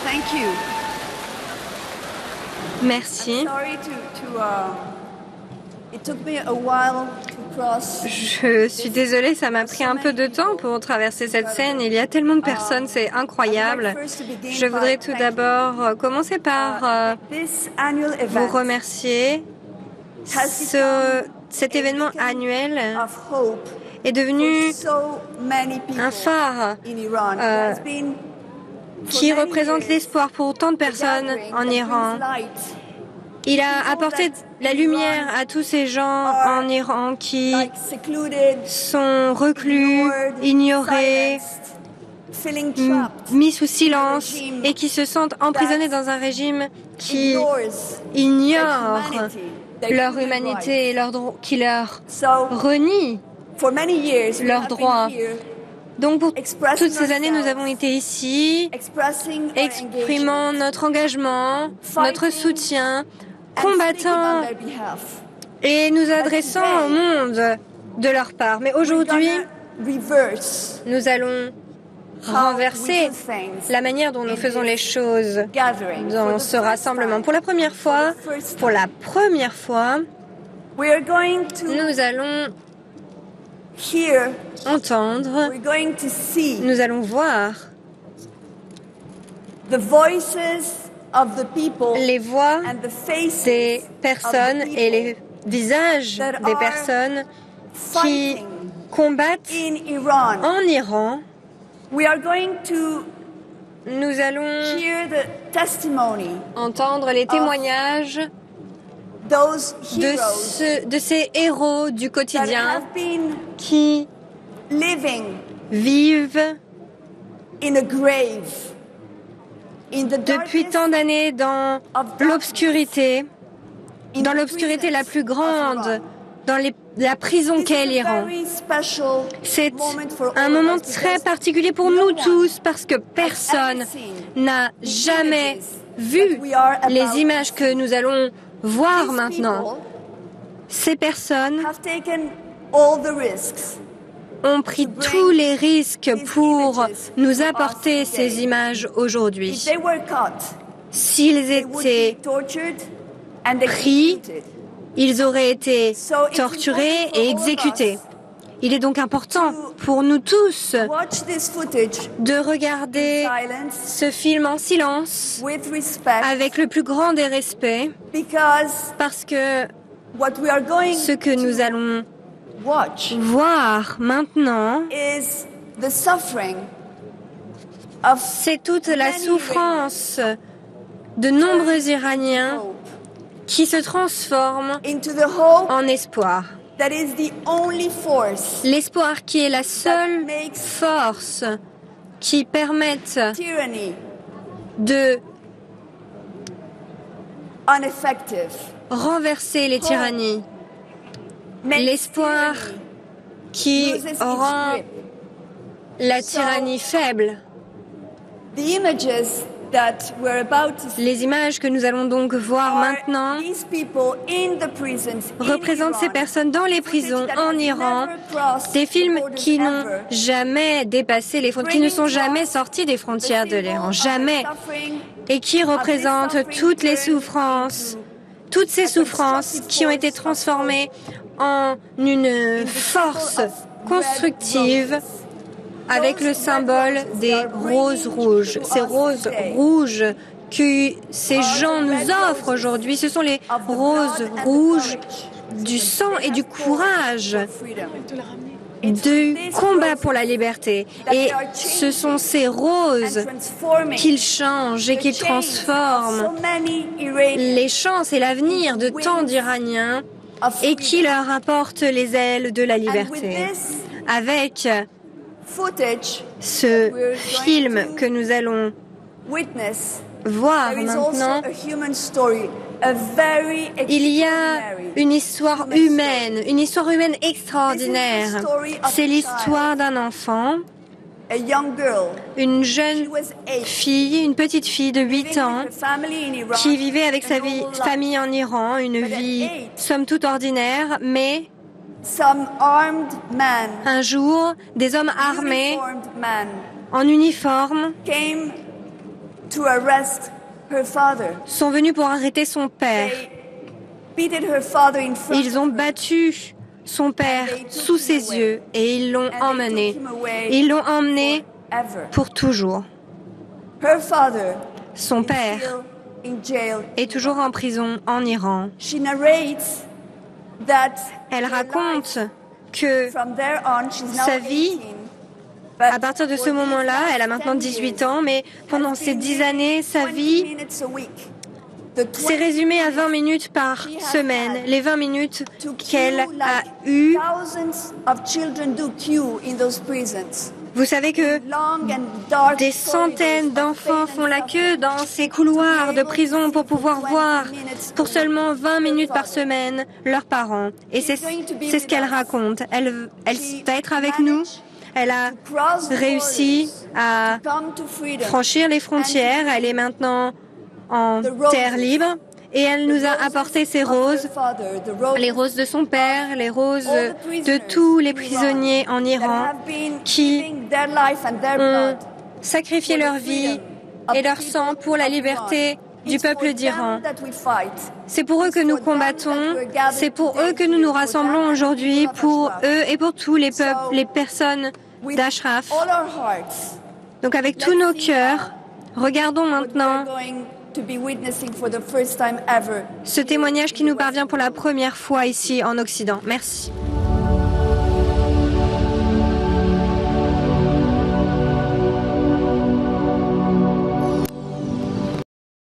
Thank you. Merci. Sorry it took me a while to cross. Je suis désolée, ça m'a pris un peu de temps pour traverser cette scène. Il y a tellement de personnes, c'est incroyable. Je voudrais tout d'abord commencer par vous remercier. Cet événement annuel est devenu un phare qui représente l'espoir pour autant de personnes en Iran. Il a apporté la lumière à tous ces gens en Iran qui sont reclus, ignorés, mis sous silence et qui se sentent emprisonnés dans un régime qui ignore leur humanité et qui leur renie leurs droits. Donc pour toutes ces années, nous avons été ici, exprimant notre engagement, notre soutien, combattant et nous adressant au monde de leur part. Mais aujourd'hui, nous allons renverser la manière dont nous faisons les choses dans ce rassemblement. Pour la première fois, nous allons entendre, nous allons voir les voix des personnes et les visages des personnes qui combattent en Iran. Nous allons entendre les témoignages de ces héros du quotidien qui vivent depuis tant d'années dans l'obscurité la plus grande, dans la prison qu'est l'Iran. C'est un moment très particulier pour nous tous parce que personne n'a jamais vu les images que nous allons voir maintenant. Ces personnes ont pris tous les risques pour nous apporter ces images aujourd'hui. S'ils étaient pris, ils auraient été torturés et exécutés. Il est donc important pour nous tous de regarder ce film en silence, avec le plus grand des respects, parce que ce que nous allons voir maintenant, c'est toute la souffrance de nombreux Iraniens qui se transforment en espoir. L'espoir qui est la seule force qui permette de renverser les tyrannies. L'espoir qui rend la tyrannie faible. Les images que nous allons donc voir maintenant représentent ces personnes dans les prisons en Iran, des films qui n'ont jamais dépassé les frontières, qui ne sont jamais sortis des frontières de l'Iran, jamais, et qui représentent toutes les souffrances, toutes ces souffrances qui ont été transformées en une force constructive avec le symbole des roses rouges. Ces roses rouges que ces gens nous offrent aujourd'hui, ce sont les roses rouges du sang et du courage, du combat pour la liberté. Et ce sont ces roses qu'ils changent et qu'ils transforment les chances et l'avenir de tant d'Iraniens et qui leur apportent les ailes de la liberté. Avec ce film que nous allons voir maintenant, il y a une histoire humaine extraordinaire. C'est l'histoire d'un enfant, une jeune fille, une petite fille de 8 ans qui vivait avec sa famille en Iran, une vie somme toute ordinaire, mais un jour, des hommes armés en uniforme to arrest her father. sont venus pour arrêter son père. They beated her father in front Ils ont of her. battu son père sous ses yeux et ils l'ont emmené. Ils l'ont emmené Ever. pour toujours. Her father Son is père still in jail. est toujours en prison en Iran. She narrates that Elle her raconte life, que from there on, she's now sa vie, 18, but à partir de ce for these moment-là, elle a last maintenant 10 18 years, ans, mais pendant has ces been 10 années, sa 20 vie minutes a week. The s'est 20 résumée à 20 minutes par semaine. Les 20 minutes to qu'elle queue a like eues. thousands of children do queue in those prisons. Vous savez que Long and dark des corridors centaines of d'enfants pain font and la queue suffering. dans ces couloirs de prison pour pouvoir voir pour seulement 20 minutes par semaine leurs parents. Et c'est ce qu'elle raconte. Elle va être avec nous. Elle a réussi à franchir les frontières. Elle est maintenant en terre libre. Et elle nous a apporté ces roses, les roses de son père, les roses de tous les prisonniers en Iran qui ont sacrifié leur vie et leur sang pour la liberté du peuple d'Iran. C'est pour eux que nous combattons, c'est pour eux que nous nous rassemblons aujourd'hui, pour eux et pour tous les peuples, les personnes d'Ashraf. Donc avec tous nos cœurs, regardons maintenant ce témoignage qui nous parvient pour la première fois ici en Occident. Merci.